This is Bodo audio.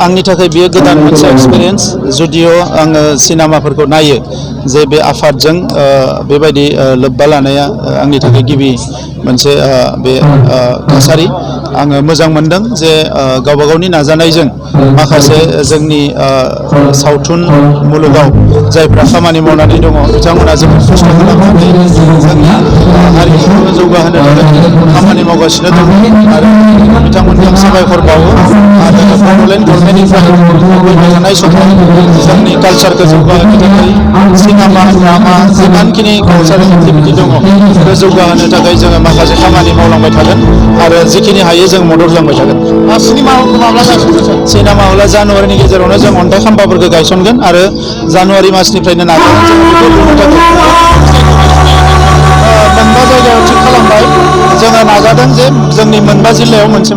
आंनि थाखाय बियो गोदान मोनसे एक्सपिरियेन्स जुदिअ आङो सिनेमाफोरखौ नायो जे बे आफादजों बेबायदि लोब्बा लानाया आंनि थाखाय गिबि मोनसे बे थासारि आङो मोजां मोनदों जे गावबा गावनि नाजानायजों माखासे जोंनि सावथुन मुलुगाव जायफ्रा खामानि मावनानै दङ बिथांमोना जोबोद खस्थ' खालामनानै जोंनि हारिमुखौ जौगाहोनो थाखाय खामानि मावगासिनो दङ आरो बिथांमोनखौ आं साबायखर बावो आरो बड'लेण्ड गभर्नमेन्टनिफ्राय फैबाय थानाय समाव जोंनि कालचारखौ जौगाहोनो थाखाय सिनेमा ड्रामा जिमानखिनि कालचारेल एक्टिभिटि दङ बेखौ जौगाहोनो थाखाय जोङो माखासे खामानि मावलांबाय थागोन आरो जिखिनि हायो जों मदद होलांबाय थागोन। सिनेमा हलखौ माब्ला गायसनगोन? सिनेमा हला जानुवारिनि गेजेरावनो जों अन्थाइ खाम्फाफोरखौ गायसनगोन आरो जानुवारि मासनिफ्रायनो नाजागोन जों बेखौ लुनो थाखाय मोनबा जायगायाव थिग खालामबाय जोङो नाजादों जे जोंनि मोनबा जिल्लायाव मोनसे